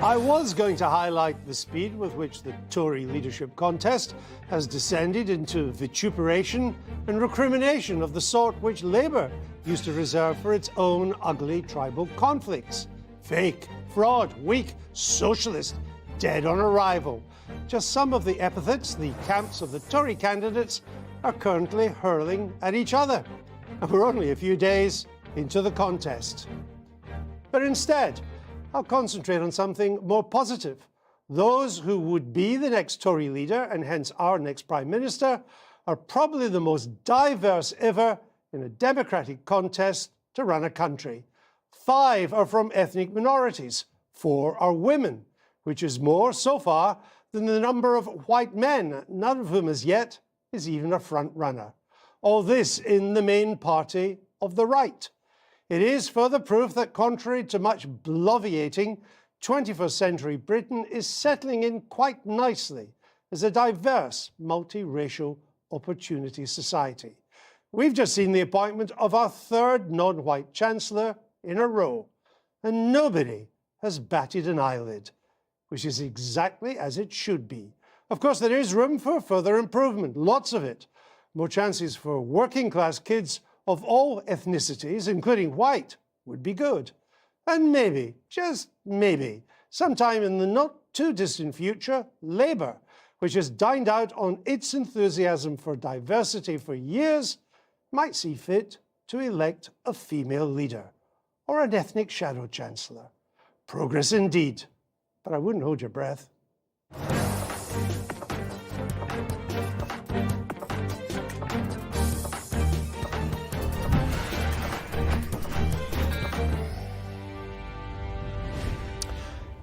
I was going to highlight the speed with which the Tory leadership contest has descended into vituperation and recrimination of the sort which Labour used to reserve for its own ugly tribal conflicts. Fake, fraud, weak, socialist, dead on arrival. Just some of the epithets the camps of the Tory candidates are currently hurling at each other. And we're only a few days into the contest. But instead, I'll concentrate on something more positive. Those who would be the next Tory leader, and hence our next Prime Minister, are probably the most diverse ever in a democratic contest to run a country. 5 are from ethnic minorities, 4 are women, which is more, so far, than the number of white men, none of whom as yet is even a front runner. All this in the main party of the right. It is further proof that, contrary to much bloviating, 21st century Britain is settling in quite nicely as a diverse, multiracial opportunity society. We've just seen the appointment of our 3rd non-white Chancellor in a row, and nobody has batted an eyelid, which is exactly as it should be. Of course, there is room for further improvement, lots of it. More chances for working-class kids of all ethnicities, including white, would be good. And maybe, just maybe, sometime in the not-too-distant future, Labour, which has dined out on its enthusiasm for diversity for years, might see fit to elect a female leader or an ethnic shadow chancellor. Progress indeed, but I wouldn't hold your breath.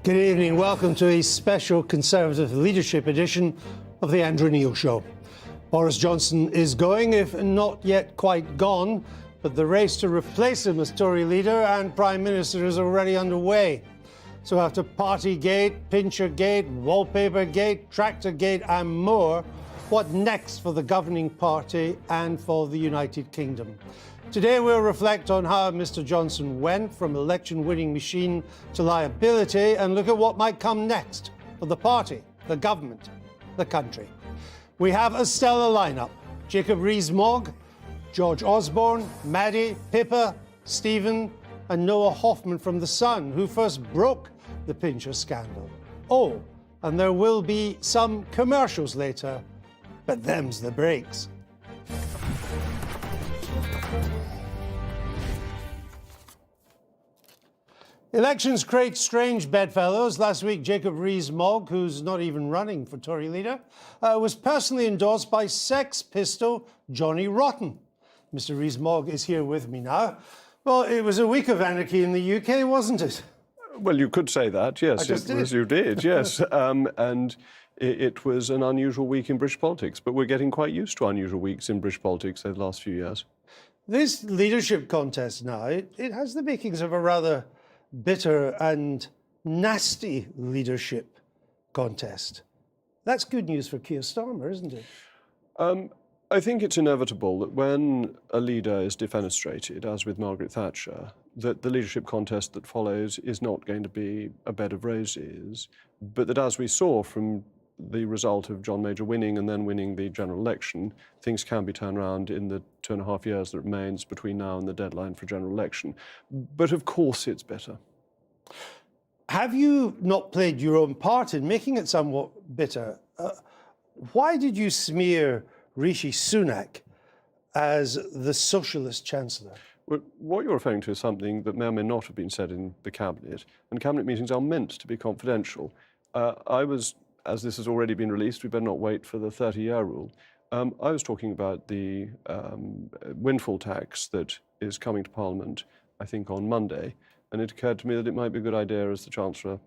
Good evening. Welcome to a special Conservative leadership edition of the Andrew Neil Show. Boris Johnson is going, if not yet quite gone, but the race to replace him as Tory leader and Prime Minister is already underway. So after Partygate, Pinchergate, Wallpapergate, Tractorgate and more, what next for the governing party and for the United Kingdom? Today we'll reflect on how Mr. Johnson went from election-winning machine to liability and look at what might come next for the party, the government, the country. We have a stellar lineup. Jacob Rees-Mogg, George Osborne, Maddie, Pippa, Stephen and Noah Hoffman from The Sun, who first broke the Pincher scandal. Oh, and there will be some commercials later, but them's the breaks. Elections create strange bedfellows. Last week, Jacob Rees-Mogg, who's not even running for Tory leader, was personally endorsed by Sex Pistol Johnny Rotten. Mr. Rees-Mogg is here with me now. Well, it was a week of anarchy in the UK, wasn't it? Well, you could say that, yes. You did, yes. And it was an unusual week in British politics, but we're getting quite used to unusual weeks in British politics over the last few years. This leadership contest now, it has the makings of a rather bitter and nasty leadership contest. That's good news for Keir Starmer, isn't it? I think it's inevitable that when a leader is defenestrated, as with Margaret Thatcher, that the leadership contest that follows is not going to be a bed of roses, but that, as we saw from the result of John Major winning and then winning the general election, things can be turned around in the 2.5 years that remains between now and the deadline for general election. But of course it's better. Have you not played your own part in making it somewhat bitter? Why did you smear Rishi Sunak as the socialist chancellor? Well, what you're referring to is something that may or may not have been said in the Cabinet, and Cabinet meetings are meant to be confidential. As this has already been released, we better not wait for the 30-year rule. I was talking about the windfall tax that is coming to Parliament, I think, on Monday, and it occurred to me that it might be a good idea as the Chancellor,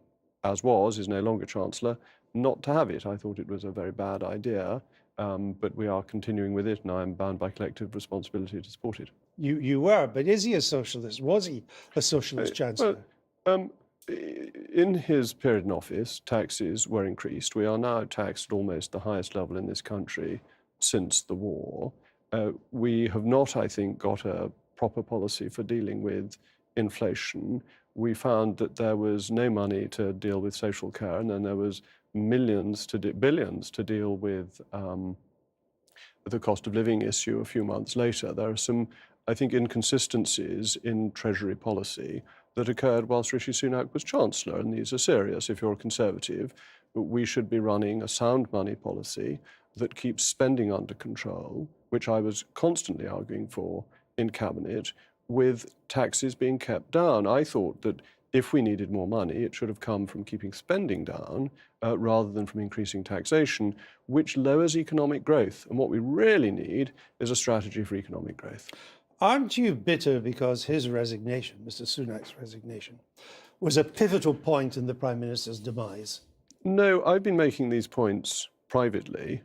is no longer Chancellor, not to have it. I thought it was a very bad idea, but we are continuing with it, and I'm bound by collective responsibility to support it. You were, but is he a socialist? Was he a socialist Chancellor? Well, in his period in office, taxes were increased. We are now taxed at almost the highest level in this country since the war. We have not, I think, got a proper policy for dealing with inflation. we found that there was no money to deal with social care, and then there was billions to deal with the cost of living issue a few months later. There are some, I think, inconsistencies in Treasury policy that occurred whilst Rishi Sunak was Chancellor, and these are serious. If you're a Conservative, we should be running a sound money policy that keeps spending under control, which I was constantly arguing for in Cabinet, with taxes being kept down. I thought that if we needed more money, it should have come from keeping spending down rather than from increasing taxation, which lowers economic growth. And what we really need is a strategy for economic growth. Aren't you bitter because his resignation, Mr. Sunak's resignation, was a pivotal point in the Prime Minister's demise? No, I've been making these points privately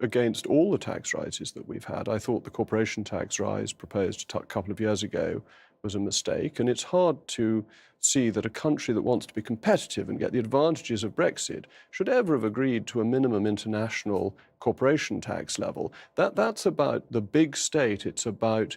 against all the tax rises that we've had. I thought the corporation tax rise proposed a couple of years ago was a mistake, and it's hard to see that a country that wants to be competitive and get the advantages of Brexit should ever have agreed to a minimum international corporation tax level. That's about the big state. It's about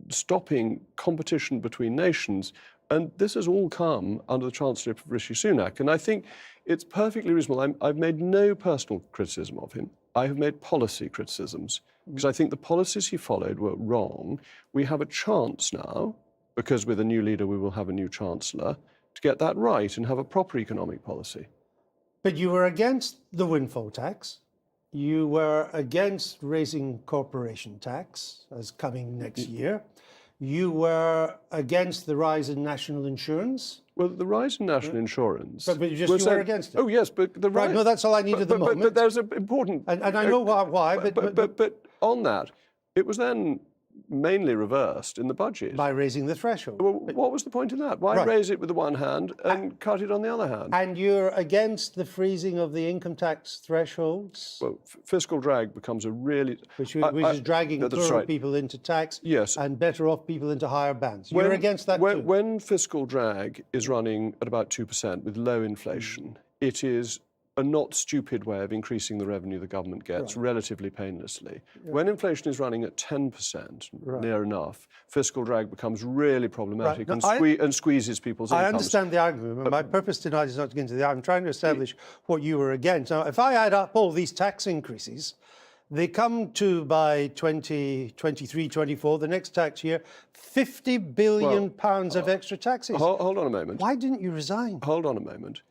stopping competition between nations. And this has all come under the chancellorship of Rishi Sunak. And I think it's perfectly reasonable. I've made no personal criticism of him. I have made policy criticisms because I think the policies he followed were wrong. We have a chance now, because with a new leader we will have a new chancellor, to get that right and have a proper economic policy. But you were against the windfall tax. You were against raising corporation tax as coming next year. You were against the rise in national insurance. Well, the rise in national insurance... But you were against it. Oh, yes, but the rise... Right, no, that's all I need at the moment. But there's an important... And I know why, but on that, it was then mainly reversed in the budget. By raising the threshold. Well, what was the point in that? Why raise it with the one hand and cut it on the other hand? And you're against the freezing of the income tax thresholds? Well, fiscal drag becomes a really... Which is dragging poorer people into tax, yes, and better off people into higher bands. You're against that too? When fiscal drag is running at about 2% with low inflation, it is a not stupid way of increasing the revenue the government gets relatively painlessly. When inflation is running at 10%, near enough, fiscal drag becomes really problematic and squeezes people's incomes. I understand the argument, but my purpose tonight is not to get into the argument. I'm trying to establish what you were against. Now, if I add up all these tax increases, they come to, by 2023, 24, the next tax year, £50 billion of extra taxes. Hold on a moment. Why didn't you resign? Hold on a moment.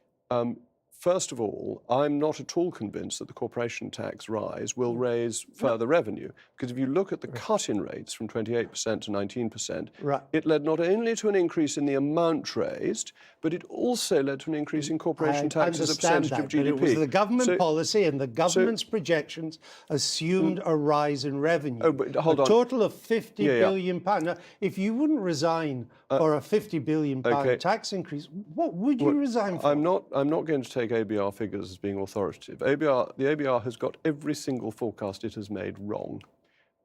First of all, I'm not at all convinced that the corporation tax rise will raise further revenue, because if you look at the cut-in rates from 28% to 19%, it led not only to an increase in the amount raised, but it also led to an increase in corporation tax as a percentage of GDP. But it was the government policy, and the government's projections assumed a rise in revenue. Oh, but hold on. A total of £50 billion. Now, if you wouldn't resign for a £50 billion tax increase, what would you resign for? I'm not going to take ABR figures as being authoritative. The ABR has got every single forecast it has made wrong.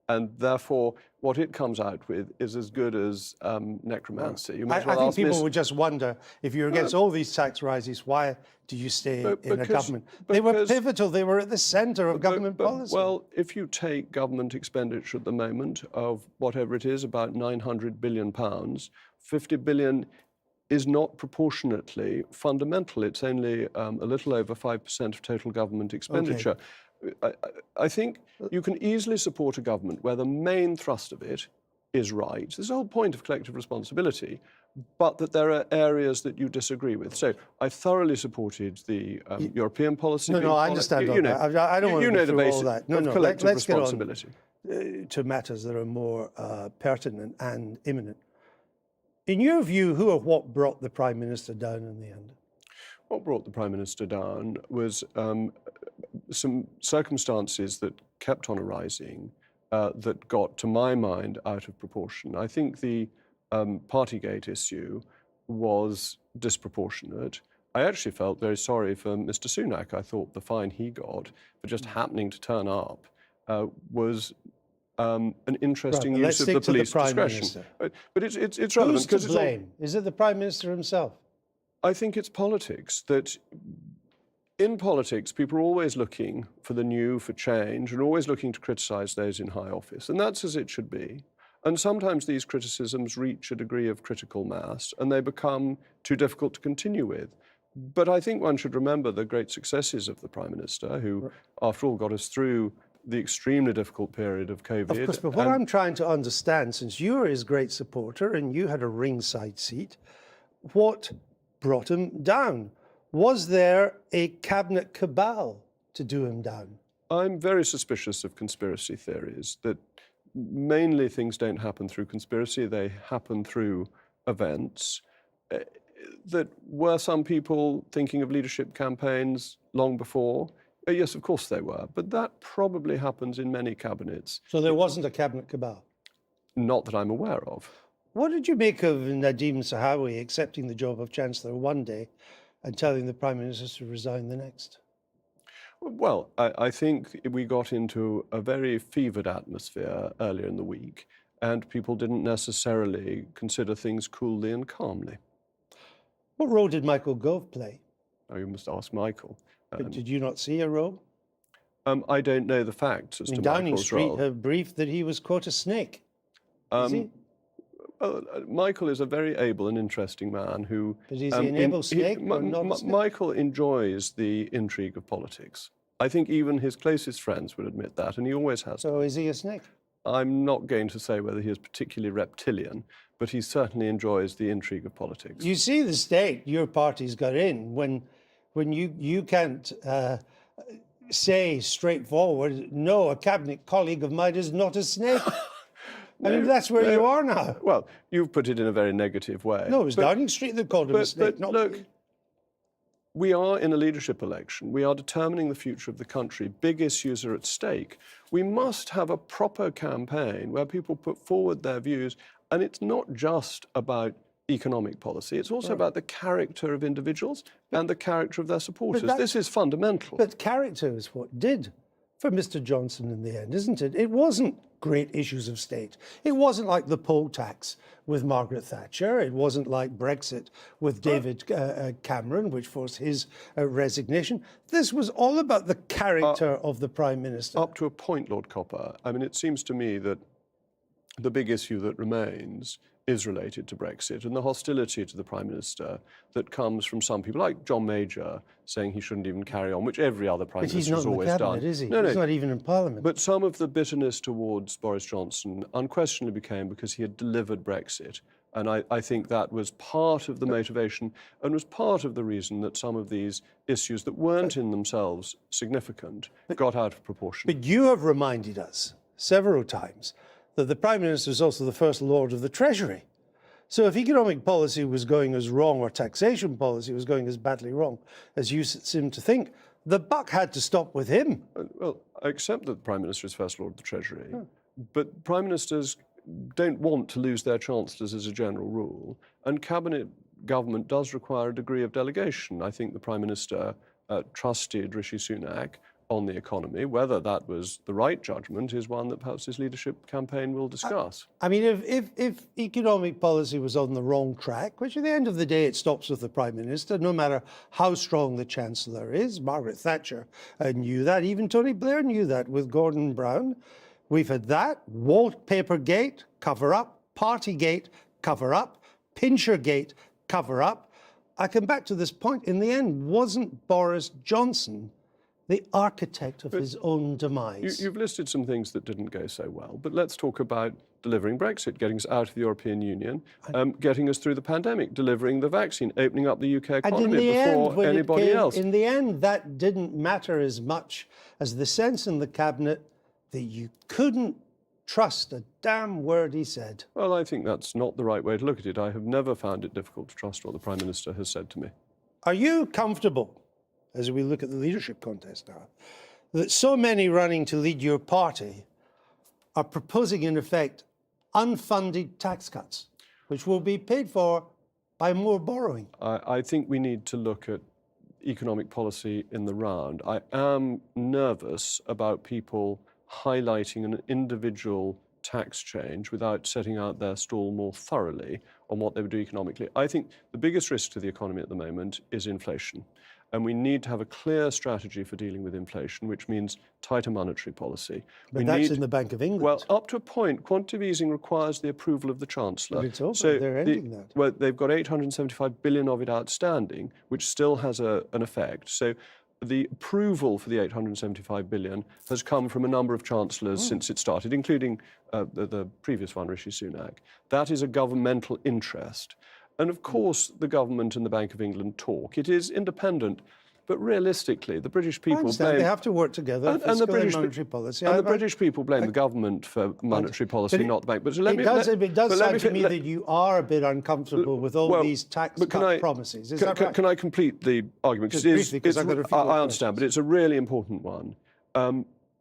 And therefore, what it comes out with is as good as necromancy. I think people would just wonder, if you're against all these tax rises, why do you stay in a government? They were pivotal. They were at the centre of government policy. Well, if you take government expenditure at the moment of whatever it is, about £900 billion, 50 billion is not proportionately fundamental. It's only a little over 5% of total government expenditure. I think you can easily support a government where the main thrust of it is right. There's the whole point of collective responsibility, but that there are areas that you disagree with. So I thoroughly supported the European policy. No, I understand all that. I don't want to go through all that. No, collective responsibility. Get on to matters that are more pertinent and imminent. In your view, who or what brought the Prime Minister down in the end? What brought the Prime Minister down was some circumstances that kept on arising that got, to my mind, out of proportion. I think the Partygate issue was disproportionate. I actually felt very sorry for Mr. Sunak. I thought the fine he got for just happening to turn up was an interesting use of the police discretion. But it's relevant because who's to blame? Is it the Prime Minister himself? I think it's politics. That in politics, people are always looking for the new, for change, and always looking to criticise those in high office, and that's as it should be. And sometimes these criticisms reach a degree of critical mass and they become too difficult to continue with. But I think one should remember the great successes of the Prime Minister, who, after all, got us through the extremely difficult period of COVID. Of course, but what I'm trying to understand, since you are his great supporter and you had a ringside seat, what brought him down? Was there a cabinet cabal to do him down? I'm very suspicious of conspiracy theories, that mainly things don't happen through conspiracy, they happen through events. That were some people thinking of leadership campaigns long before? Yes, of course they were, but that probably happens in many cabinets. So there wasn't a cabinet cabal? Not that I'm aware of. What did you make of Nadeem Sahawi accepting the job of Chancellor one day and telling the Prime Minister to resign the next? Well, I think we got into a very fevered atmosphere earlier in the week, and people didn't necessarily consider things coolly and calmly. What role did Michael Gove play? Oh, you must ask Michael. But did you not see a role? I don't know the facts as to Downing Michael's Street role. have briefed that he was, quote, a snake. Is he? Well, Michael is a very able and interesting man who... But is he an able snake or not a snake? Michael enjoys the intrigue of politics. I think even his closest friends would admit that, and he always has. So is he a snake? I'm not going to say whether he is particularly reptilian, but he certainly enjoys the intrigue of politics. You see the state your party's got in when you can't say straightforward, no, a cabinet colleague of mine is not a snake. I mean, that's where you are now. Well, you've put it in a very negative way. No, it was Downing Street that called him a snake. But look, we are in a leadership election. We are determining the future of the country. Big issues are at stake. We must have a proper campaign where people put forward their views, and it's not just about economic policy. It's also about the character of individuals and the character of their supporters. This is fundamental. But character is what did for Mr. Johnson in the end, isn't it? It wasn't great issues of state. It wasn't like the poll tax with Margaret Thatcher. It wasn't like Brexit with David Cameron, which forced his resignation. This was all about the character of the Prime Minister. Up to a point, Lord Copper. I mean, it seems to me that the big issue that remains is related to Brexit and the hostility to the Prime Minister that comes from some people, like John Major, saying he shouldn't even carry on, which every other Prime Minister has always done. But he's not in the cabinet, is he? No, he's not even in Parliament. But some of the bitterness towards Boris Johnson unquestionably became because he had delivered Brexit. And I think that was part of the motivation and was part of the reason that some of these issues that weren't in themselves significant got out of proportion. But you have reminded us several times that the Prime Minister is also the First Lord of the Treasury. So if economic policy was going as wrong or taxation policy was going as badly wrong as you seem to think, the buck had to stop with him. Well, I accept that the Prime Minister is First Lord of the Treasury, but Prime Ministers don't want to lose their chancellors as a general rule, and cabinet government does require a degree of delegation. I think the Prime Minister trusted Rishi Sunak on the economy. Whether that was the right judgment is one that perhaps his leadership campaign will discuss. I mean, if economic policy was on the wrong track, which at the end of the day it stops with the Prime Minister, no matter how strong the Chancellor is. Margaret Thatcher knew that. Even Tony Blair knew that with Gordon Brown. We've had that. Wallpaper Gate, cover up. Partygate, cover up. Pincher Gate, cover up. I come back to this point. In the end, wasn't Boris Johnson the architect of his own demise? You've listed some things that didn't go so well, but let's talk about delivering Brexit, getting us out of the European Union, getting us through the pandemic, delivering the vaccine, opening up the UK economy before anybody else. In the end, that didn't matter as much as the sense in the cabinet that you couldn't trust a damn word he said. Well, I think that's not the right way to look at it. I have never found it difficult to trust what the Prime Minister has said to me. Are you comfortable, as we look at the leadership contest now, that so many running to lead your party are proposing, in effect, unfunded tax cuts, which will be paid for by more borrowing? I think we need to look at economic policy in the round. I am nervous about people highlighting an individual tax change without setting out their stall more thoroughly on what they would do economically. I think the biggest risk to the economy at the moment is inflation. And we need to have a clear strategy for dealing with inflation, which means tighter monetary policy. But that's in the Bank of England. Well, up to a point, quantitative easing requires the approval of the Chancellor. But it's over. They're ending that. Well, they've got 875 billion of it outstanding, which still has an effect. So the approval for the 875 billion has come from a number of chancellors since it started, including the previous one, Rishi Sunak. That is a governmental interest. And of course, the government and the Bank of England talk. It is independent, but realistically, the British people blame... They have to work together, and the British monetary policy. And the British people blame the government for monetary policy, not the bank. But it does sound to me that you are a bit uncomfortable with all these tax cut promises. Is that right? Can I complete the argument? Because I've got a few I understand, but it's a really important one.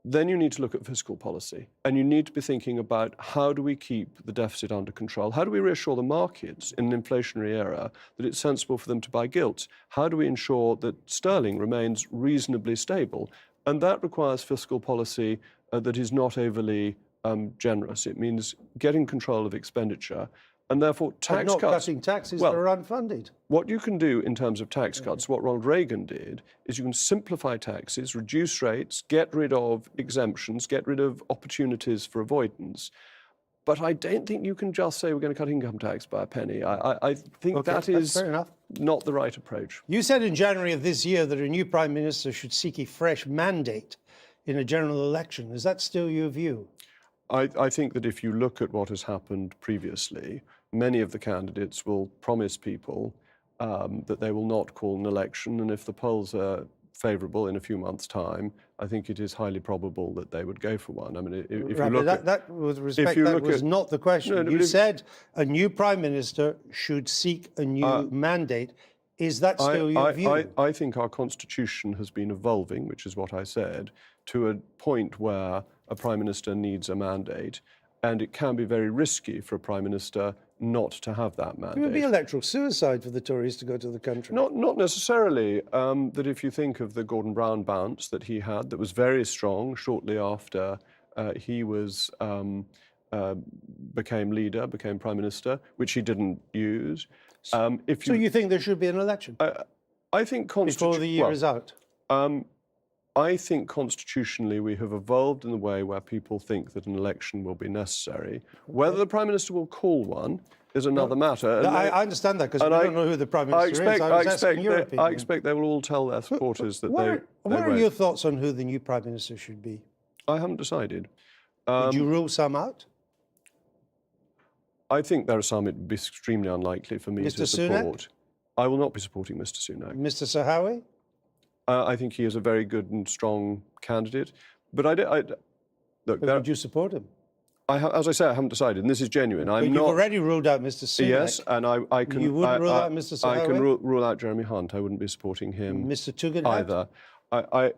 Then you need to look at fiscal policy, and you need to be thinking about how do we keep the deficit under control? How do we reassure the markets in an inflationary era that it's sensible for them to buy gilts? How do we ensure that sterling remains reasonably stable? And that requires fiscal policy that is not overly generous. It means getting control of expenditure, and therefore tax cuts. Not cutting taxes that are unfunded. What you can do in terms of tax cuts, what Ronald Reagan did, is you can simplify taxes, reduce rates, get rid of exemptions, get rid of opportunities for avoidance. But I don't think you can just say we're going to cut income tax by a penny. I think that is not the right approach. You said in January of this year that a new Prime Minister should seek a fresh mandate in a general election. Is that still your view? I think that if you look at what has happened previously, many of the candidates will promise people that they will not call an election, and if the polls are favourable in a few months' time, I think it is highly probable that they would go for one. I mean, if you look that with respect, that was not the question. You said a new Prime Minister should seek a new mandate. Is that still your view? I think our Constitution has been evolving, which is what I said, to a point where a Prime Minister needs a mandate, and it can be very risky for a Prime Minister not to have that mandate. It would be electoral suicide for the Tories to go to the country. Not necessarily. That if you think of the Gordon Brown bounce that he had, that was very strong shortly after he became leader, became Prime Minister, which he didn't use. So you think there should be an election? I think before the year is out? I think constitutionally we have evolved in a way where people think that an election will be necessary. Whether the Prime Minister will call one is another matter. I understand that, because we don't know who the Prime Minister is. I expect they will all tell their supporters that they What are your thoughts on who the new Prime Minister should be? I haven't decided. Would you rule some out? I think there are some it would be extremely unlikely for me to support. Sunak? I will not be supporting Mr. Sunak. Mr. Sahawi? I think he is a very good and strong candidate. But look, would you support him? As I say, I haven't decided, and this is genuine. You've already ruled out Mr. Sunak. Yes, and I can... You wouldn't rule out Mr. Sahawi? I can rule out Jeremy Hunt. I wouldn't be supporting him Mr. Tuggenhat? either. I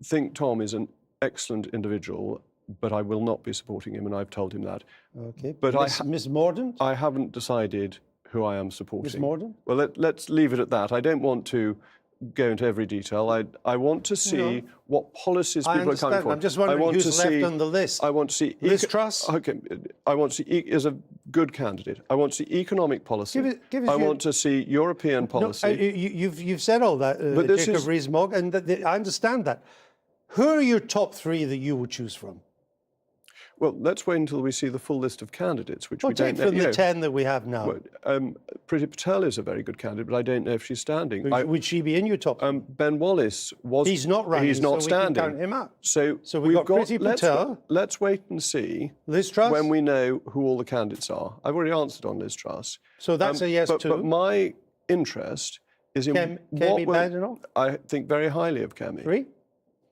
think Tom is an excellent individual, but I will not be supporting him, and I've told him that. Okay. But Ms. Mordaunt? I haven't decided who I am supporting. Ms. Mordaunt? Well, let's leave it at that. I don't want to go into every detail. I want to see what policies people are coming for. I'm just wondering who's left on the list. I want to see... Liz Truss? Okay. I want to see... is a good candidate. I want to see economic policy. I want to see European policy. You've said all that, Jacob Rees-Mogg, and I understand that. Who are your top three that you would choose from? Well, let's wait until we see the full list of candidates, which we don't know. From the 10 that we have now. Well, Priti Patel is a very good candidate, but I don't know if she's standing. Would she be in your top? Ben Wallace was... He's not running, he's not standing. We can count him out. So we've got Priti Patel. Let's wait and see Liz Truss? when we know who all the candidates are. I've already answered on Liz Truss. So that's a yes too? But my interest is in Kemi Badenoch? I think very highly of Kemi. 3?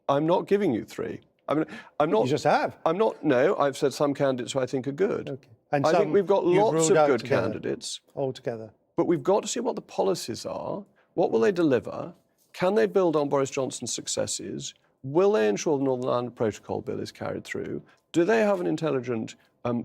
I'm not giving you 3. I mean, I'm not... You just have. I'm not... No, I've said some candidates who I think are good. Okay. And I think we've got lots of good candidates. Altogether. But we've got to see what the policies are. What will they deliver? Can they build on Boris Johnson's successes? Will they ensure the Northern Ireland Protocol Bill is carried through? Do they have an intelligent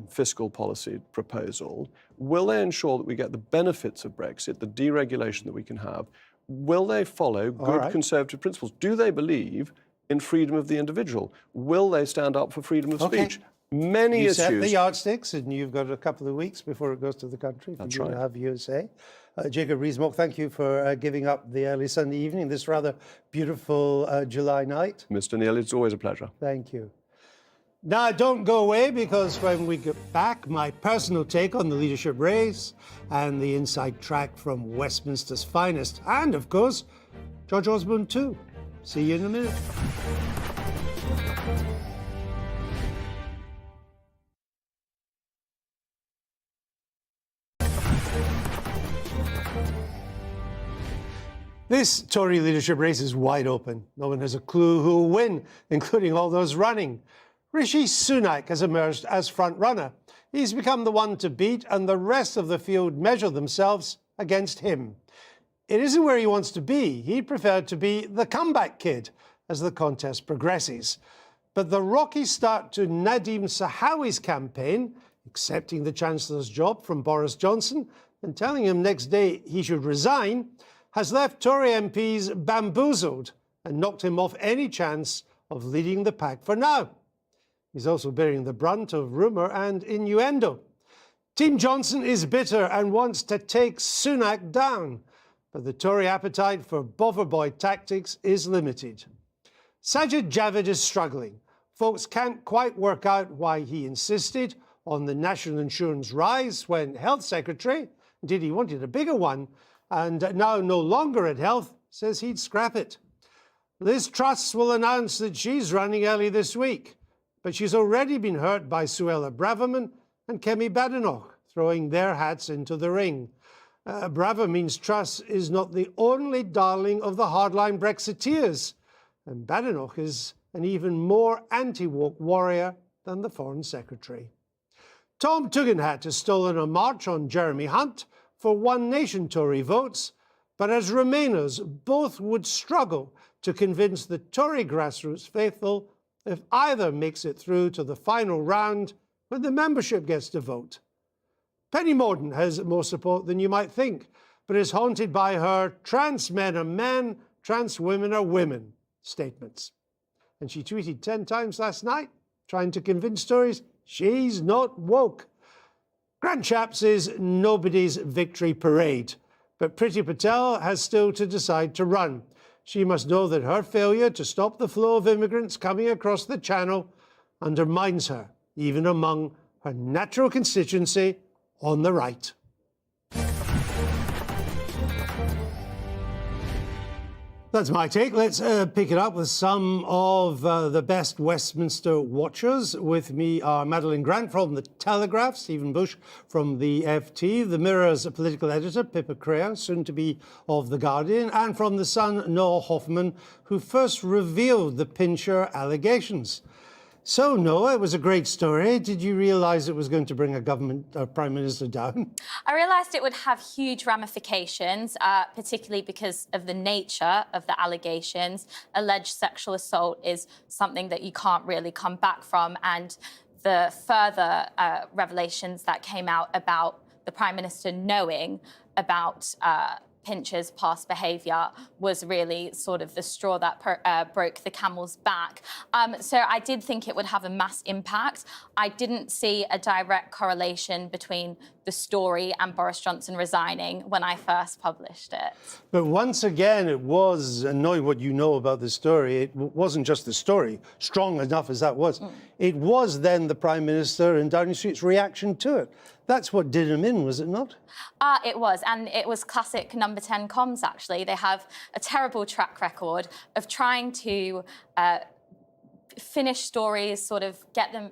fiscal policy proposal? Will they ensure that we get the benefits of Brexit, the deregulation that we can have? Will they follow good conservative principles? Do they believe in freedom of the individual? Will they stand up for freedom of speech? Many You issues. set the yardsticks, and you've got a couple of weeks before it goes to the country. That's for you right. to have USA. Jacob Rees-Mogg, thank you for giving up the early Sunday evening, this rather beautiful July night. Mr. Neil, it's always a pleasure. Thank you. Now, don't go away, because when we get back, my personal take on the leadership race and the inside track from Westminster's finest, and, of course, George Osborne too. See you in a minute. This Tory leadership race is wide open. No one has a clue who will win, including all those running. Rishi Sunak has emerged as front-runner. He's become the one to beat, and the rest of the field measure themselves against him. It isn't where he wants to be. He'd prefer to be the comeback kid as the contest progresses. But the rocky start to Nadeem Sahawi's campaign, accepting the Chancellor's job from Boris Johnson and telling him next day he should resign, has left Tory MPs bamboozled and knocked him off any chance of leading the pack for now. He's also bearing the brunt of rumour and innuendo. Team Johnson is bitter and wants to take Sunak down, but the Tory appetite for Boverboy tactics is limited. Sajid Javid is struggling. Folks can't quite work out why he insisted on the national insurance rise when Health Secretary, indeed he wanted a bigger one, and now no longer at Health, says he'd scrap it. Liz Truss will announce that she's running early this week, but she's already been hurt by Suella Braverman and Kemi Badenoch throwing their hats into the ring. Braver means Truss is not the only darling of the hardline Brexiteers, and Badenoch is an even more anti-woke warrior than the Foreign Secretary. Tom Tugendhat has stolen a march on Jeremy Hunt for One Nation Tory votes, but as Remainers, both would struggle to convince the Tory grassroots faithful if either makes it through to the final round when the membership gets to vote. Penny Mordaunt has more support than you might think, but is haunted by her trans men are men, trans women are women statements. And she tweeted 10 times last night, trying to convince Tories she's not woke. Grant Shapps is nobody's victory parade, but Priti Patel has still to decide to run. She must know that her failure to stop the flow of immigrants coming across the Channel undermines her, even among her natural constituency on the right. That's my take. Let's pick it up with some of the best Westminster watchers. With me are Madeline Grant from The Telegraph, Stephen Bush from the FT, The Mirror's political editor, Pippa Crea, soon to be of The Guardian, and from The Sun, Noah Hoffman, who first revealed the Pincher allegations. So, Noah, it was a great story. Did you realise it was going to bring a Prime Minister down? I realised it would have huge ramifications, particularly because of the nature of the allegations. Alleged sexual assault is something that you can't really come back from, and the further revelations that came out about the Prime Minister knowing about Pincher's past behaviour was really sort of the straw that broke the camel's back. So I did think it would have a mass impact. I didn't see a direct correlation between the story and Boris Johnson resigning when I first published it. But once again, it was, and knowing what you know about the story, it wasn't just the story, strong enough as that was. It was then the Prime Minister and Downing Street's reaction to it. That's what did him in, was it not? It was, and it was classic Number 10 comms, actually. They have a terrible track record of trying to finish stories, sort of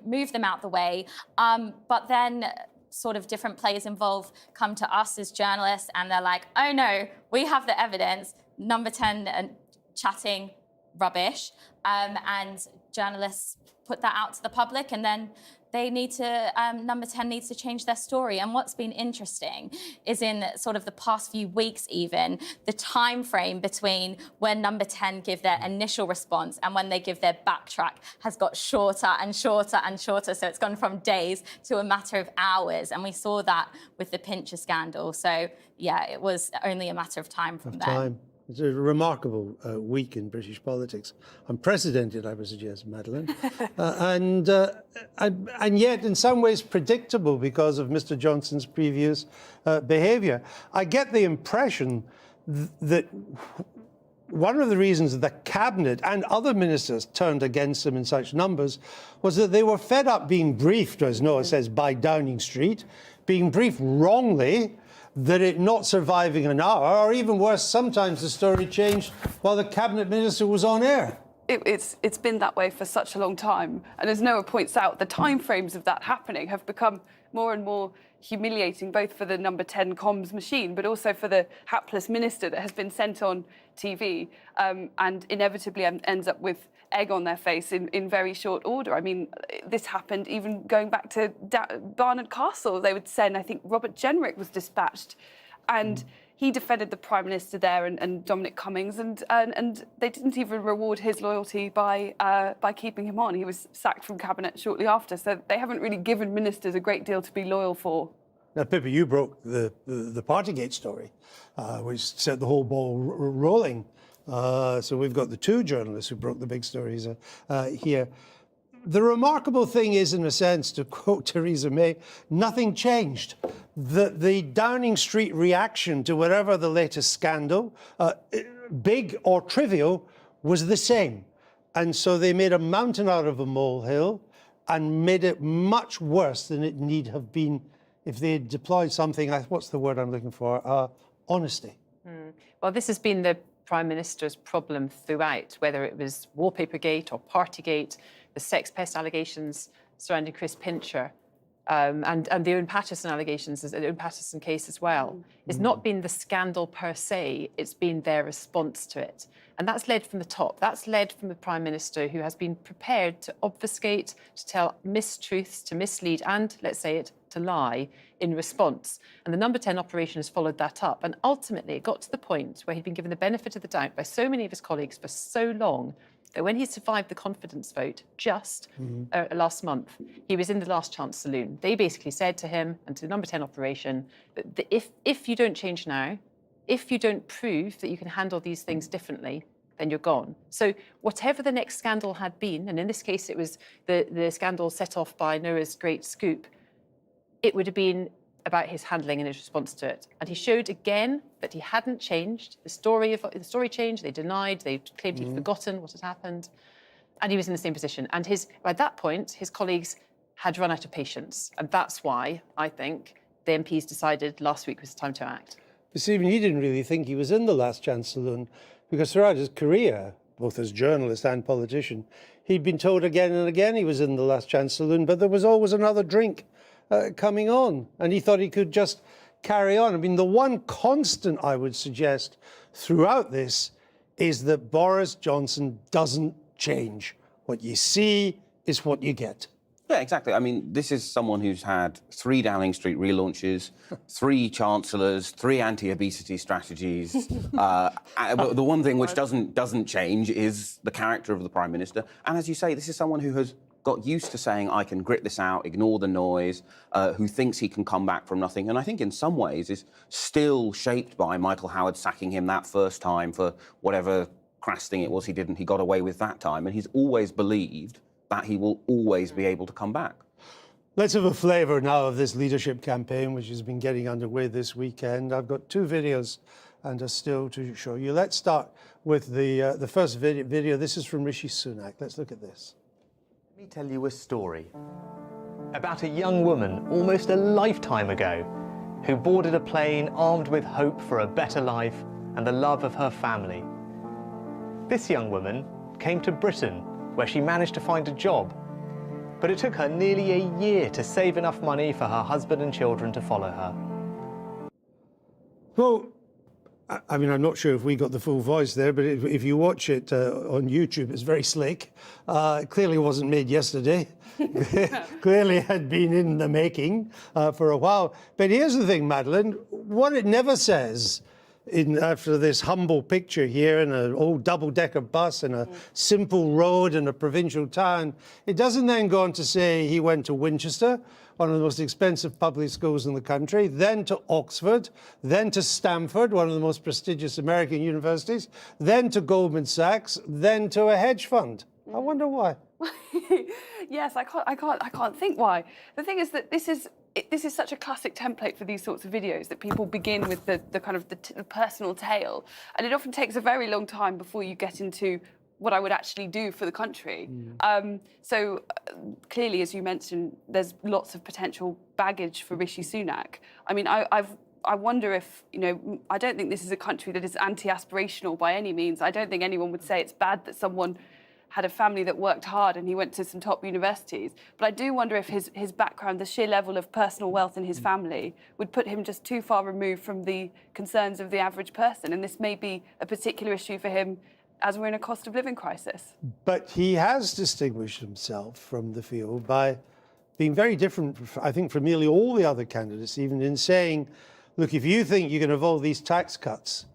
move them out the way, but then sort of different players involved come to us as journalists and they're like, oh no, we have the evidence, Number 10 chatting rubbish, and journalists put that out to the public, and then they need to, Number 10 needs to change their story. And what's been interesting is in sort of the past few weeks even, the time frame between when Number 10 give their initial response and when they give their backtrack has got shorter and shorter and shorter. So it's gone from days to a matter of hours. And we saw that with the Pincher scandal. So yeah, it was only a matter of time from then. It's a remarkable week in British politics. Unprecedented, I would suggest, Madeleine. And yet, in some ways, predictable because of Mr. Johnson's previous behaviour. I get the impression that one of the reasons the cabinet and other ministers turned against him in such numbers was that they were fed up being briefed, as Noah says, by Downing Street, being briefed wrongly, that it not surviving an hour, or even worse, sometimes the story changed while the cabinet minister was on air. It's been that way for such a long time. And as Noah points out, the timeframes of that happening have become more and more humiliating, both for the number 10 comms machine, but also for the hapless minister that has been sent on TV and inevitably ends up with egg on their face in very short order. I mean, this happened even going back to Barnard Castle. They would send, I think, Robert Jenrick was dispatched, and he defended the Prime Minister there and Dominic Cummings, and they didn't even reward his loyalty by keeping him on. He was sacked from cabinet shortly after, so they haven't really given ministers a great deal to be loyal for. Now, Pippa, you broke the Partygate story, which set the whole ball rolling. So we've got the two journalists who broke the big stories here. The remarkable thing is, in a sense, to quote Theresa May, nothing changed. The Downing Street reaction to whatever the latest scandal, big or trivial, was the same. And so they made a mountain out of a molehill and made it much worse than it need have been if they had deployed something, what's the word I'm looking for? Honesty. Well, this has been the Prime Minister's problem throughout, whether it was Wallpapergate or Partygate, the sex pest allegations surrounding Chris Pincher, and the Owen Paterson allegations, the Owen Paterson case as well. It's not been the scandal per se, it's been their response to it. And that's led from the top. That's led from the Prime Minister, who has been prepared to obfuscate, to tell mistruths, to mislead, and, let's say it, to lie in response. And the number 10 operation has followed that up. And ultimately, it got to the point where he'd been given the benefit of the doubt by so many of his colleagues for so long that when he survived the confidence vote just last month, he was in the last chance saloon. They basically said to him and to the number 10 operation that if you don't change now, if you don't prove that you can handle these things differently, then you're gone. So whatever the next scandal had been, and in this case it was the scandal set off by Noah's great scoop, it would have been about his handling and his response to it. And he showed again that he hadn't changed. The story changed, they denied, they claimed he'd forgotten what had happened, and he was in the same position. And by that point, his colleagues had run out of patience. And that's why, I think, the MPs decided last week was the time to act. But Stephen, he didn't really think he was in the last chance saloon, because throughout his career, both as journalist and politician, he'd been told again and again he was in the last chance saloon, but there was always another drink coming on, and he thought he could just carry on. I mean, the one constant I would suggest throughout this is that Boris Johnson doesn't change. What you see is what you get. Yeah, exactly. I mean, this is someone who's had 3 Downing Street relaunches, 3 chancellors, 3 anti-obesity strategies. But the one thing which doesn't change is the character of the Prime Minister. And as you say, this is someone who has got used to saying, I can grit this out, ignore the noise, who thinks he can come back from nothing. And I think in some ways is still shaped by Michael Howard sacking him that first time for whatever crass thing it was he did, and he got away with that time. And he's always believed that he will always be able to come back. Let's have a flavour now of this leadership campaign, which has been getting underway this weekend. I've got 2 videos and a still to show you. Let's start with the first video. This is from Rishi Sunak. Let's look at this. Let me tell you a story about a young woman almost a lifetime ago who boarded a plane armed with hope for a better life and the love of her family. This young woman came to Britain, where she managed to find a job, but it took her nearly a year to save enough money for her husband and children to follow her. Well, I mean, I'm not sure if we got the full voice there, but if you watch it on YouTube, it's very slick. It clearly wasn't made yesterday. Clearly had been in the making for a while. But here's the thing, Madeleine, what it never says after this humble picture here in an old double-decker bus in a simple road in a provincial town, it doesn't then go on to say he went to Winchester, one of the most expensive public schools in the country, then to Oxford, then to Stanford, one of the most prestigious American universities, then to Goldman Sachs, then to a hedge fund. I wonder why. Yes, I can't think why. The thing is that this is such a classic template for these sorts of videos, that people begin with the kind of the personal tale, and it often takes a very long time before you get into what I would actually do for the country. So clearly, as you mentioned, there's lots of potential baggage for Rishi Sunak. I mean, I wonder if, you know, I don't think this is a country that is anti-aspirational by any means. I don't think anyone would say it's bad that someone had a family that worked hard and he went to some top universities. But I do wonder if his background, the sheer level of personal wealth in his family, would put him just too far removed from the concerns of the average person. And this may be a particular issue for him as we're in a cost of living crisis. But he has distinguished himself from the field by being very different, I think, from nearly all the other candidates, even in saying, look, if you think you can avoid these tax cuts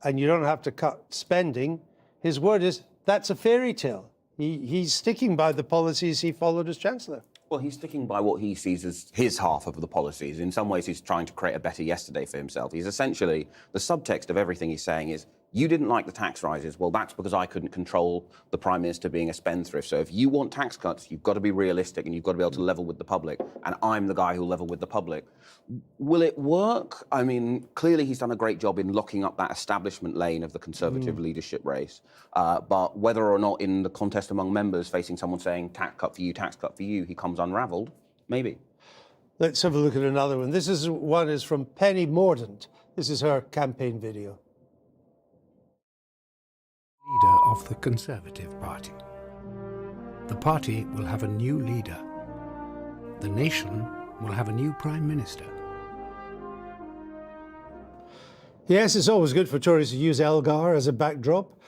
and you don't have to cut spending, his word is, that's a fairy tale. He's sticking by the policies he followed as Chancellor. Well, he's sticking by what he sees as his half of the policies. In some ways, he's trying to create a better yesterday for himself. He's essentially, the subtext of everything he's saying is, you didn't like the tax rises. Well, that's because I couldn't control the Prime Minister being a spendthrift. So if you want tax cuts, you've got to be realistic and you've got to be able to level with the public. And I'm the guy who'll level with the public. Will it work? I mean, clearly he's done a great job in locking up that establishment lane of the Conservative leadership race. But whether or not in the contest among members facing someone saying tax cut for you, he comes unravelled, maybe. Let's have a look at another one. This one is from Penny Mordaunt. This is her campaign video. Leader of the Conservative Party. The party will have a new leader. The nation will have a new Prime Minister. Yes, it's always good for Tories to use Elgar as a backdrop.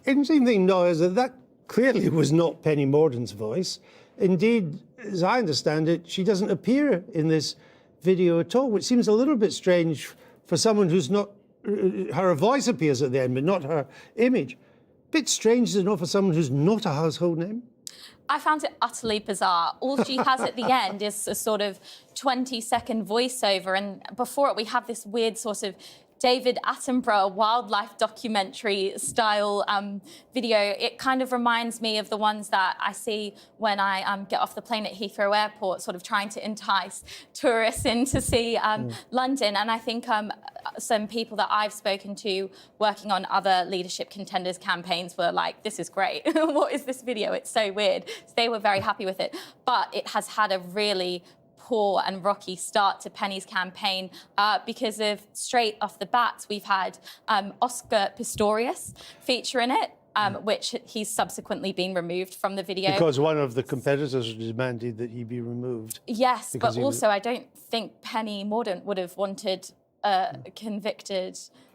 Interesting thing now is that clearly was not Penny Mordaunt's voice. Indeed, as I understand it, she doesn't appear in this video at all, which seems a little bit strange for someone who's not... Her voice appears at the end, but not her image. Bit strange, is it not, for someone who's not a household name? I found it utterly bizarre. All she has at the end is a sort of 20-second voiceover, and before it we have this weird sort of David Attenborough wildlife documentary style video. It kind of reminds me of the ones that I see when I get off the plane at Heathrow Airport, sort of trying to entice tourists in to see London. And I think some people that I've spoken to working on other leadership contenders campaigns were like, this is great. What is this video? It's so weird. So they were very happy with it. But it has had a really poor and rocky start to Penny's campaign because of, straight off the bat, we've had Oscar Pistorius feature in it, which he's subsequently been removed from the video. Because one of the competitors demanded that he be removed. Yes, but also I don't think Penny Mordaunt would have wanted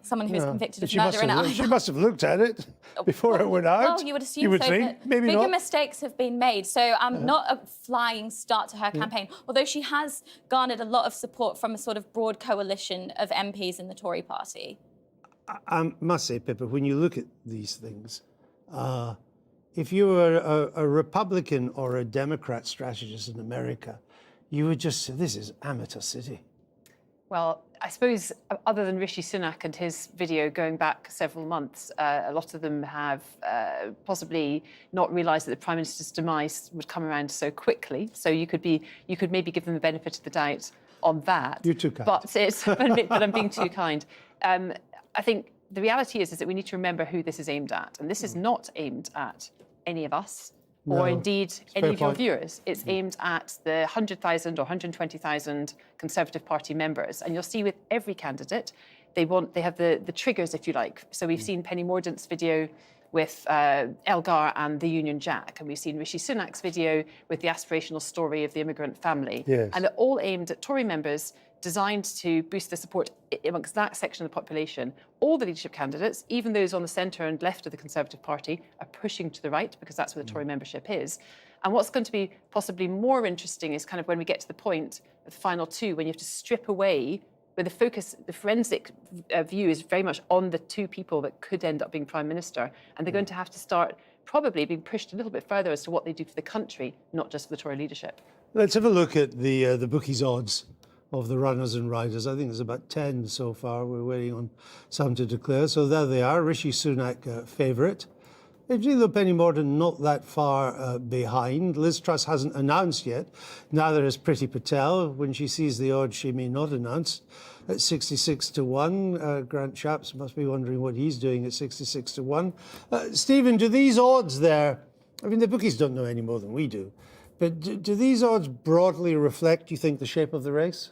someone who's convicted of murder in Ireland. She must have looked at it before it went out. Well, you would assume so, think. but Maybe bigger not. mistakes have been made. So not a flying start to her campaign, although she has garnered a lot of support from a sort of broad coalition of MPs in the Tory party. I must say, Pippa, when you look at these things, if you were a Republican or a Democrat strategist in America, you would just say, this is amateur city. Well, I suppose other than Rishi Sunak and his video going back several months, a lot of them have possibly not realised that the Prime Minister's demise would come around so quickly. So you could maybe give them the benefit of the doubt on that. You're too kind. But I'm being too kind. I think the reality is that we need to remember who this is aimed at. And this is not aimed at any of us, or indeed any of your viewers. It's aimed at the 100,000 or 120,000 Conservative Party members. And you'll see with every candidate, they have the triggers, if you like. So we've seen Penny Mordaunt's video with Elgar and the Union Jack, and we've seen Rishi Sunak's video with the aspirational story of the immigrant family. Yes. And they're all aimed at Tory members, designed to boost the support amongst that section of the population. All the leadership candidates, even those on the centre and left of the Conservative Party, are pushing to the right because that's where the Tory membership is. And what's going to be possibly more interesting is kind of when we get to the point of the final two, when you have to strip away, where the focus, the forensic view is very much on the two people that could end up being Prime Minister. And they're going to have to start probably being pushed a little bit further as to what they do for the country, not just for the Tory leadership. Let's have a look at the bookies' odds of the runners and riders. I think there's about 10 so far. We're waiting on some to declare. So there they are. Rishi Sunak favourite. Interesting though, Penny Mordaunt not that far behind. Liz Truss hasn't announced yet. Neither has Priti Patel. When she sees the odds, she may not announce. At 66 to 1, Grant Shapps must be wondering what he's doing at 66 to 1. Stephen, do these odds there, I mean, the bookies don't know any more than we do, but do these odds broadly reflect, do you think, the shape of the race?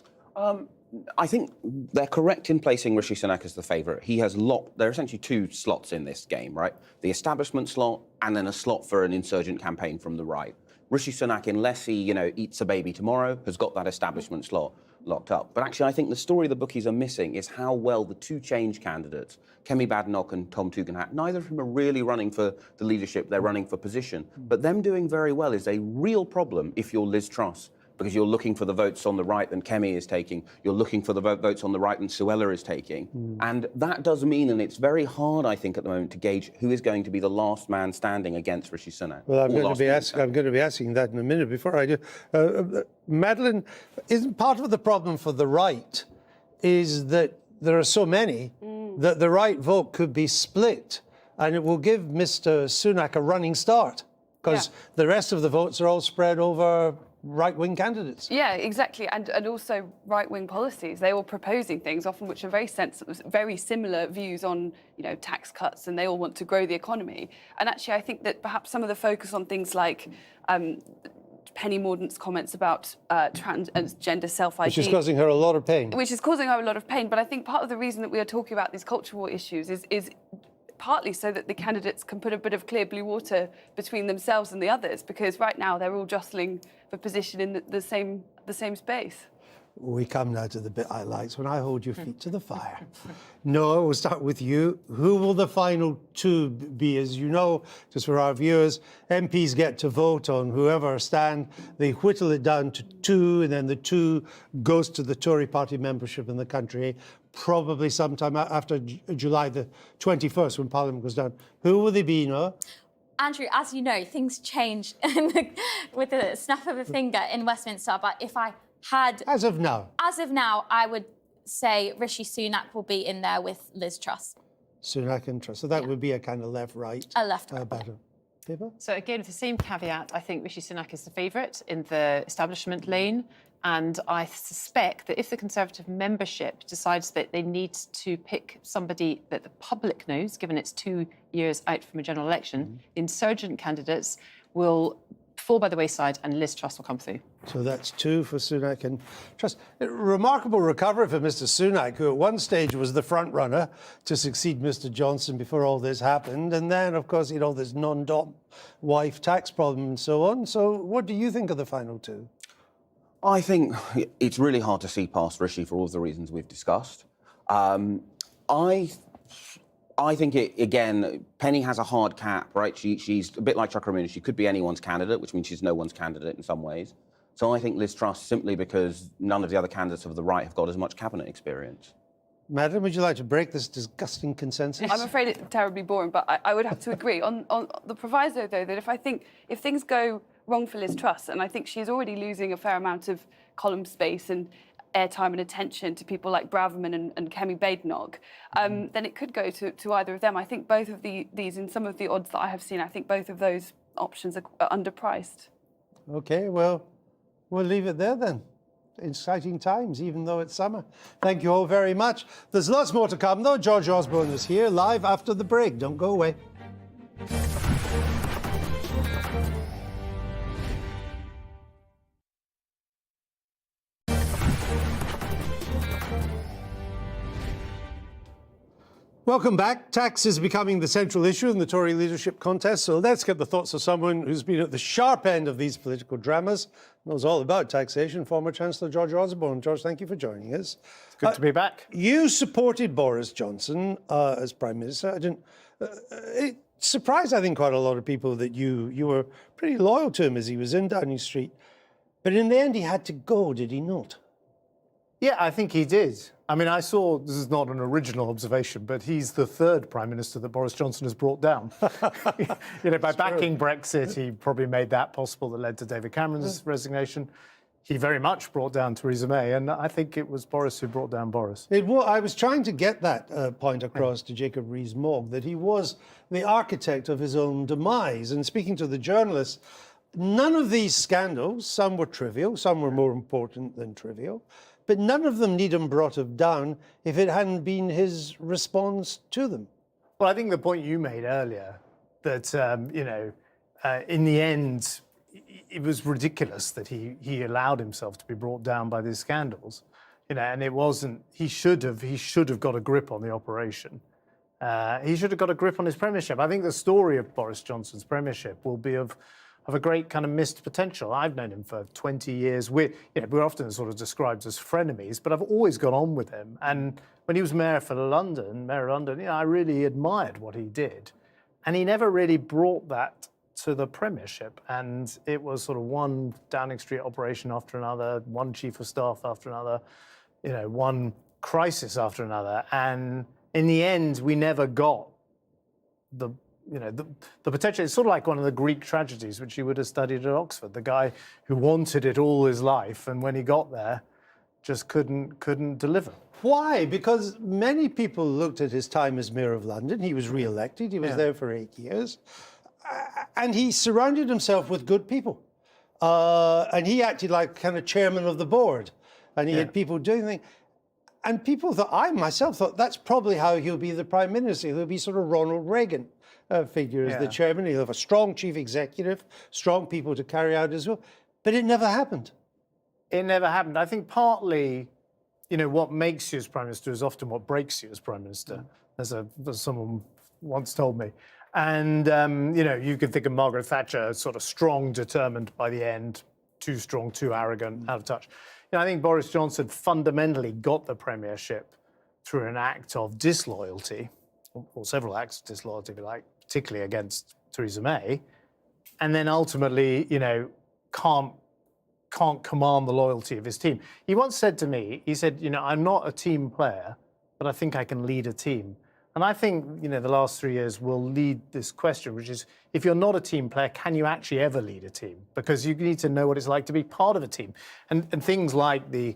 I think they're correct in placing Rishi Sunak as the favourite. He has there are essentially two slots in this game, right? The establishment slot and then a slot for an insurgent campaign from the right. Rishi Sunak, unless he, eats a baby tomorrow, has got that establishment slot locked up. But actually, I think the story the bookies are missing is how well the two change candidates, Kemi Badenoch and Tom Tugendhat, neither of them are really running for the leadership, they're running for position. But them doing very well is a real problem if you're Liz Truss, because you're looking for the votes on the right that Kemi is taking, you're looking for the votes on the right that Suella is taking. And that does mean, and it's very hard, I think, at the moment to gauge who is going to be the last man standing against Rishi Sunak. Well, I'm going to be asking that in a minute. Before I do, Madeleine, isn't part of the problem for the right is that there are so many that the right vote could be split, and it will give Mr. Sunak a running start, because the rest of the votes are all spread over right-wing candidates. Yeah, exactly, and also right-wing policies. They're all proposing things, often which are very sensible, very similar views on, tax cuts, and they all want to grow the economy. And actually, I think that perhaps some of the focus on things like Penny Mordaunt's comments about transgender self-ID, Which is causing her a lot of pain. Which is causing her a lot of pain. But I think part of the reason that we are talking about these cultural issues is partly so that the candidates can put a bit of clear blue water between themselves and the others, because right now they're all jostling for position in the same space. We come now to the bit I like, when I hold your feet to the fire. Noah, we'll start with you. Who will the final two be? As you know, just for our viewers, MPs get to vote on whoever stand. They whittle it down to two, and then the two goes to the Tory party membership in the country, probably sometime after July the 21st, when Parliament goes down. Who will they be, Noah? Andrew, as you know, things change with the snap of a finger in Westminster, but if I had... As of now, I would say Rishi Sunak will be in there with Liz Truss. Sunak and Truss. So that would be a kind of left-right A left-right battle. Pippa? So again, with the same caveat, I think Rishi Sunak is the favourite in the establishment lane. And I suspect that if the Conservative membership decides that they need to pick somebody that the public knows, given it's 2 years out from a general election, the insurgent candidates will fall by the wayside and Liz Truss will come through. So that's two for Sunak and Truss. Remarkable recovery for Mr. Sunak, who at one stage was the front runner to succeed Mr. Johnson before all this happened. And then, of course, this non-dom wife tax problem and so on. So what do you think of the final two? I think it's really hard to see past Rishi for all of the reasons we've discussed. I think, again, Penny has a hard cap, right? She's a bit like Chuck. She could be anyone's candidate, which means she's no one's candidate in some ways. So I think Liz Truss, simply because none of the other candidates of the right have got as much cabinet experience. Madam, would you like to break this disgusting consensus? I'm afraid it's terribly boring, but I would have to agree. On the proviso, though, that if things go wrong for Liz Truss, and I think she's already losing a fair amount of column space and airtime and attention to people like Braverman and Kemi Badenoch, then it could go to either of them. I think both of these, in some of the odds that I have seen, I think both of those options are underpriced. OK, well, we'll leave it there then. Exciting times, even though it's summer. Thank you all very much. There's lots more to come, though. George Osborne is here live after the break. Don't go away. Welcome back. Tax is becoming the central issue in the Tory leadership contest, so let's get the thoughts of someone who's been at the sharp end of these political dramas, knows all about taxation, former Chancellor George Osborne. George, thank you for joining us. It's good to be back. You supported Boris Johnson as Prime Minister. It surprised, I think, quite a lot of people that you were pretty loyal to him as he was in Downing Street. But in the end, he had to go, did he not? Yeah, I think he did. I mean, I saw, this is not an original observation, but he's the third Prime Minister that Boris Johnson has brought down. By backing Brexit, he probably made that possible that led to David Cameron's resignation. He very much brought down Theresa May, and I think it was Boris who brought down Boris. I was trying to get that point across to Jacob Rees-Mogg, that he was the architect of his own demise. And speaking to the journalists, none of these scandals, some were trivial, some were more important than trivial, but none of them need him brought him down if it hadn't been his response to them. Well, I think the point you made earlier, that, in the end, it was ridiculous that he allowed himself to be brought down by these scandals, and it wasn't, he should have got a grip on the operation. He should have got a grip on his premiership. I think the story of Boris Johnson's premiership will be of a great kind of missed potential. I've known him for 20 years. We're often sort of described as frenemies, but I've always got on with him. And when he was mayor of London, I really admired what he did. And he never really brought that to the premiership. And it was sort of one Downing Street operation after another, one chief of staff after another, one crisis after another. And in the end, we never got the potential. It's sort of like one of the Greek tragedies, which you would have studied at Oxford. The guy who wanted it all his life, and when he got there, just couldn't deliver. Why? Because many people looked at his time as Mayor of London. He was re-elected. He was there for 8 years. And he surrounded himself with good people. And he acted like kind of chairman of the board. And he had people doing things. And people thought, I myself thought, that's probably how he'll be the Prime Minister. He'll be sort of Ronald Reagan figure as the chairman. He'll have a strong chief executive, strong people to carry out his will. But it never happened. It never happened. I think partly, what makes you as Prime Minister is often what breaks you as Prime Minister, as someone once told me. And, you can think of Margaret Thatcher, sort of strong, determined by the end, too strong, too arrogant, out of touch. I think Boris Johnson fundamentally got the premiership through an act of disloyalty, or several acts of disloyalty, if you like, particularly against Theresa May, and then ultimately, can't command the loyalty of his team. He once said to me, he said, I'm not a team player, but I think I can lead a team. And I think, the last 3 years will lead this question, which is, if you're not a team player, can you actually ever lead a team? Because you need to know what it's like to be part of a team. And things like the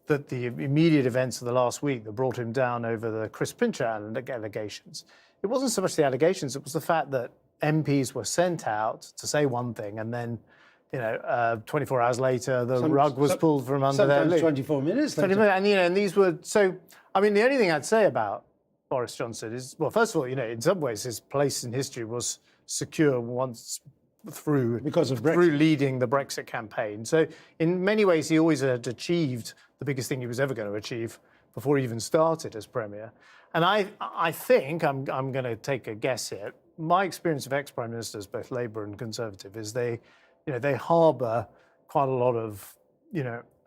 immediate events of the last week that brought him down over the Chris Pincher allegations. It wasn't so much the allegations, it was the fact that MPs were sent out to say one thing, and then 24 hours later, the rug was pulled from under their Sometimes 24 minutes later. And these were, so, I mean, the only thing I'd say about Boris Johnson is, well, first of all, in some ways his place in history was secure once through leading the Brexit campaign. So in many ways, he always had achieved the biggest thing he was ever going to achieve before he even started as Premier. And I think, I'm going to take a guess here, my experience of ex-Prime Ministers, both Labour and Conservative, is they harbour quite a lot of,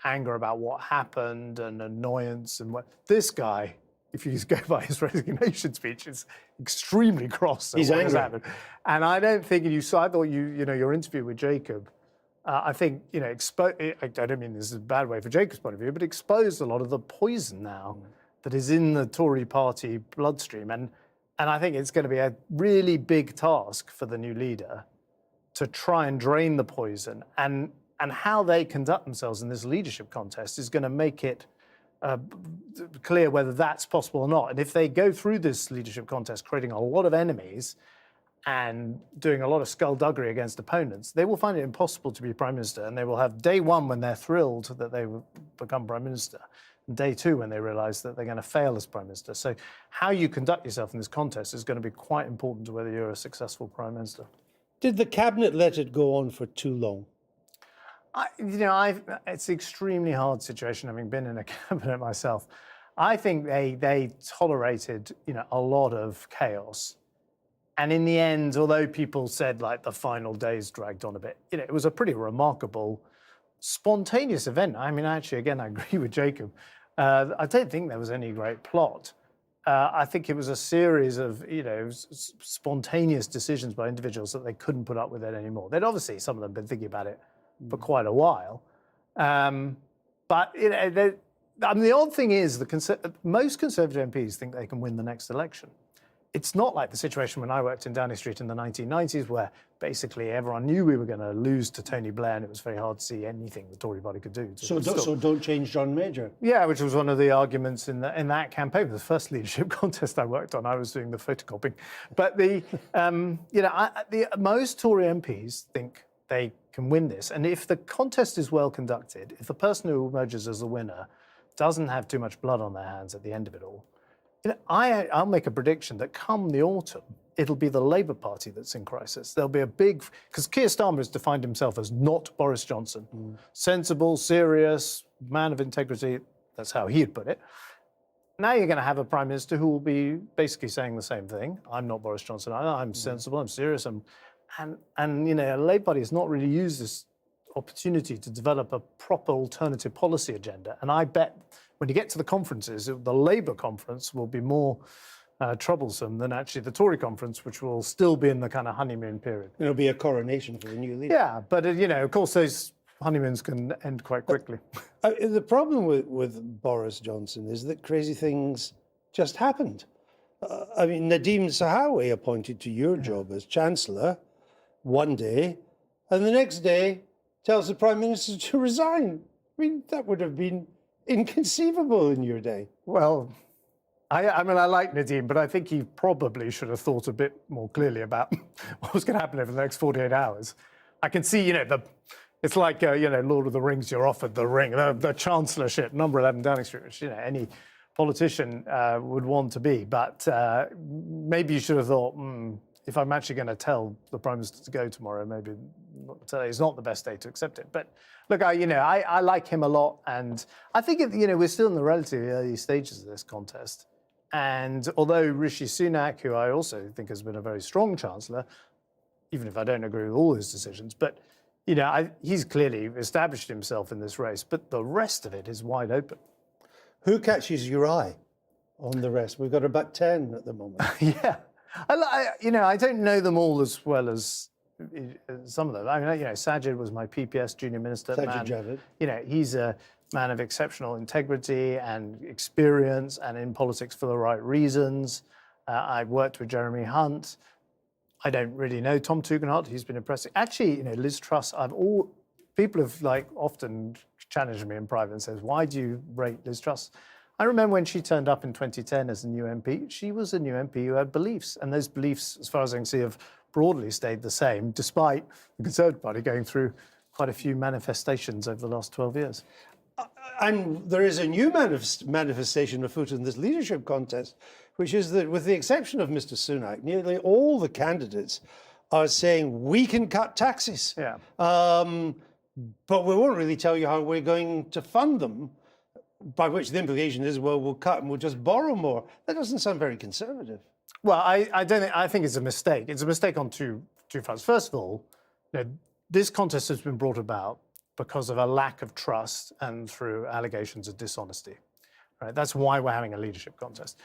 anger about what happened and annoyance and what. This guy, if you go by his resignation speech, is extremely cross. He's angry. And I don't think, I thought your interview with Jacob, I think, I don't mean this is a bad way for Jacob's point of view, but exposed a lot of the poison now that is in the Tory party bloodstream. And I think it's going to be a really big task for the new leader to try and drain the poison. And how they conduct themselves in this leadership contest is going to make it clear whether that's possible or not. And if they go through this leadership contest creating a lot of enemies and doing a lot of skullduggery against opponents, they will find it impossible to be Prime Minister. And they will have day one when they're thrilled that they will become Prime Minister, and day two when they realise that they're going to fail as Prime Minister. So how you conduct yourself in this contest is going to be quite important to whether you're a successful Prime Minister. Did the Cabinet let it go on for too long? It's an extremely hard situation, having been in a cabinet myself. I think they tolerated, a lot of chaos. And in the end, although people said like the final days dragged on a bit, it was a pretty remarkable, spontaneous event. I mean, actually, again, I agree with Jacob. I don't think there was any great plot. I think it was a series of, spontaneous decisions by individuals that they couldn't put up with it anymore. They'd obviously, some of them, been thinking about it for quite a while. But I mean, the odd thing is most Conservative MPs think they can win the next election. It's not like the situation when I worked in Downing Street in the 1990s, where basically everyone knew we were going to lose to Tony Blair, and it was very hard to see anything the Tory party could do. So don't change John Major. Yeah, which was one of the arguments in that campaign. The first leadership contest I worked on, I was doing the photocopying. But most Tory MPs think they can win this, and if the contest is well conducted, if the person who emerges as the winner doesn't have too much blood on their hands at the end of it all, I'll make a prediction that come the autumn, it'll be the Labour Party that's in crisis. There'll be a big, because Keir Starmer has defined himself as not Boris Johnson. Sensible, serious, man of integrity, that's how he'd put it. Now you're going to have a Prime Minister who will be basically saying the same thing. I'm not Boris Johnson either. I'm sensible, I'm serious. And a Labour Party has not really used this opportunity to develop a proper alternative policy agenda. And I bet when you get to the conferences, the Labour conference will be more troublesome than actually the Tory conference, which will still be in the kind of honeymoon period. It'll be a coronation for the new leader. Yeah, but of course, those honeymoons can end quite quickly. The problem with Boris Johnson is that crazy things just happened. Nadhim Zahawi appointed to your job as Chancellor one day, and the next day tells the Prime Minister to resign. That would have been inconceivable in your day. Well, I like Nadhim, but I think he probably should have thought a bit more clearly about what was going to happen over the next 48 hours. I can see, it's like, Lord of the Rings, you're offered the ring, the Chancellorship, number 11 Downing Street, which, any politician would want to be. But maybe you should have thought, if I'm actually going to tell the Prime Minister to go tomorrow, maybe today is not the best day to accept it. But look, I like him a lot, and I think we're still in the relatively early stages of this contest. And although Rishi Sunak, who I also think has been a very strong Chancellor, even if I don't agree with all his decisions, but he's clearly established himself in this race. But the rest of it is wide open. Who catches your eye on the rest? We've got about 10 at the moment. Yeah. I don't know them all as well as some of them. Sajid was my PPS junior minister. Sajid Javid. He's a man of exceptional integrity and experience, and in politics for the right reasons. I've worked with Jeremy Hunt. I don't really know Tom Tugendhat. He's been impressive. Actually, Liz Truss. People have often challenged me in private and says, "Why do you rate Liz Truss?" I remember when she turned up in 2010 as a new MP, she was a new MP who had beliefs. And those beliefs, as far as I can see, have broadly stayed the same, despite the Conservative Party going through quite a few manifestations over the last 12 years. And there is a new manifestation afoot in this leadership contest, which is that with the exception of Mr. Sunak, nearly all the candidates are saying we can cut taxes. Yeah. But we won't really tell you how we're going to fund them. By which the implication is, well, we'll cut and we'll just borrow more. That doesn't sound very conservative. Well, I think it's a mistake. It's a mistake on two fronts. First of all, this contest has been brought about because of a lack of trust and through allegations of dishonesty. Right? That's why we're having a leadership contest.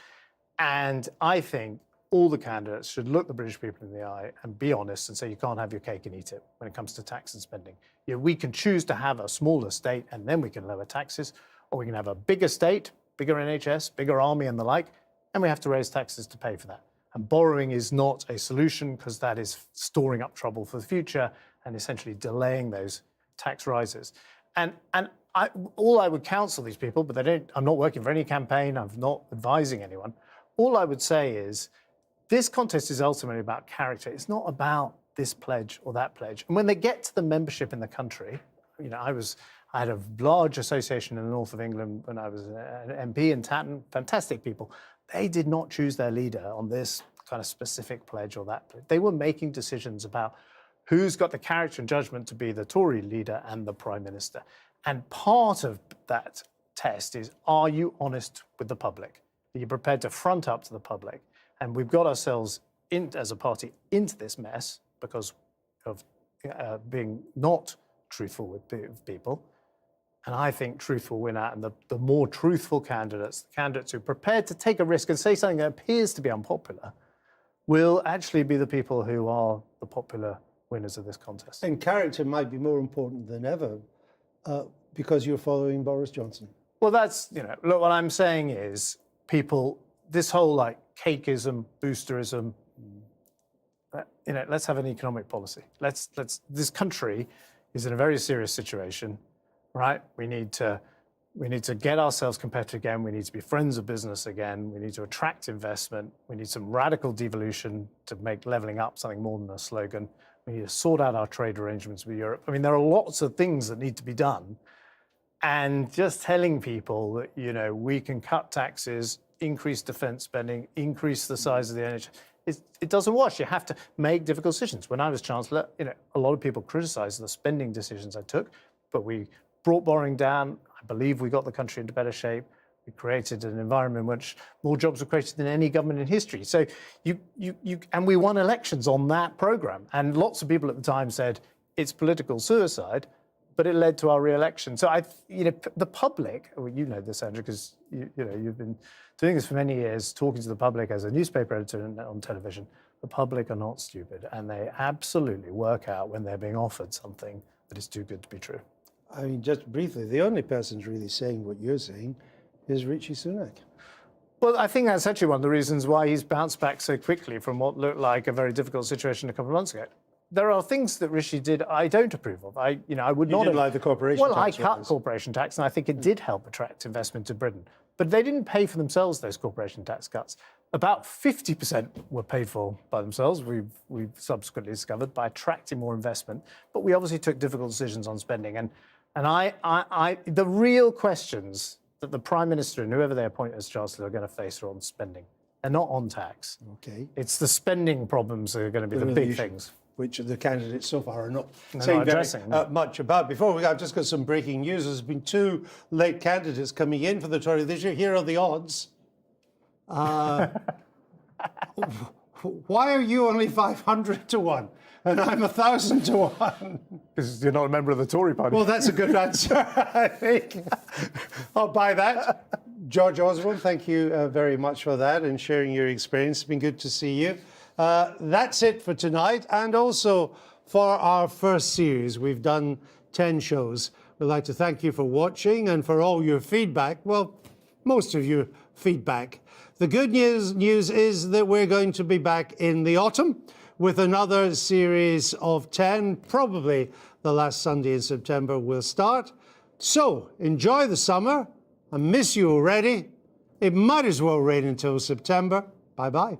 And I think all the candidates should look the British people in the eye and be honest and say you can't have your cake and eat it when it comes to tax and spending. We can choose to have a smaller state and then we can lower taxes, or we can have a bigger state, bigger NHS, bigger army and the like, and we have to raise taxes to pay for that. And borrowing is not a solution because that is storing up trouble for the future and essentially delaying those tax rises. And all I would counsel these people, but I'm not working for any campaign, I'm not advising anyone. All I would say is this contest is ultimately about character. It's not about this pledge or that pledge. And when they get to the membership in the country, I had a large association in the north of England when I was an MP in Tatton, fantastic people. They did not choose their leader on this kind of specific pledge or that pledge. They were making decisions about who's got the character and judgment to be the Tory leader and the Prime Minister. And part of that test is, are you honest with the public? Are you prepared to front up to the public? And we've got ourselves, as a party, into this mess because of being not truthful with people. And I think truth will win out. And the more truthful candidates, the candidates who are prepared to take a risk and say something that appears to be unpopular, will actually be the people who are the popular winners of this contest. And character might be more important than ever because you're following Boris Johnson. Well, that's, look, what I'm saying is people, this whole like cakeism, boosterism, let's have an economic policy. This country is in a very serious situation, right? We need to get ourselves competitive again. We need to be friends of business again. We need to attract investment. We need some radical devolution to make levelling up something more than a slogan. We need to sort out our trade arrangements with Europe. I mean, there are lots of things that need to be done. And just telling people that, we can cut taxes, increase defence spending, increase the size of the NHS, it doesn't wash. You have to make difficult decisions. When I was Chancellor, a lot of people criticised the spending decisions I took, but we brought borrowing down. I believe we got the country into better shape. We created an environment in which more jobs were created than any government in history. So and we won elections on that programme. And lots of people at the time said it's political suicide, but it led to our re-election. So the public, well, you know this, Andrew, because you've been doing this for many years, talking to the public as a newspaper editor and on television. The public are not stupid, and they absolutely work out when they're being offered something that is too good to be true. I mean, just briefly, the only person who's really saying what you're saying is Rishi Sunak. Well, I think that's actually one of the reasons why he's bounced back so quickly from what looked like a very difficult situation a couple of months ago. There are things that Rishi did I don't approve of. I would not didn't like the corporation tax. Well, I cut corporation tax, and I think it did help attract investment to Britain. But they didn't pay for themselves, those corporation tax cuts. About 50% were paid for by themselves, we've subsequently discovered, by attracting more investment. But we obviously took difficult decisions on spending. And the real questions that the Prime Minister and whoever they appoint as Chancellor are going to face are on spending. They're not on tax. Okay. It's the spending problems that are going to be the big things. Which the candidates so far are not They're saying not very addressing. much about. Before I've just got some breaking news. There's been 2 late candidates coming in for the Tory leadership. Here are the odds. Why are you only 500 to 1 and I'm 1,000 to 1? Because you're not a member of the Tory party. Well, that's a good answer, I think. I'll buy that. George Osborne, thank you very much for that and sharing your experience. It's been good to see you. That's it for tonight, and also for our first series. We've done 10 shows. We'd like to thank you for watching and for all your feedback. Well, most of your feedback. The good news is that we're going to be back in the autumn with another series of 10. Probably the last Sunday in September we'll start. So enjoy the summer. I miss you already. It might as well rain until September. Bye-bye.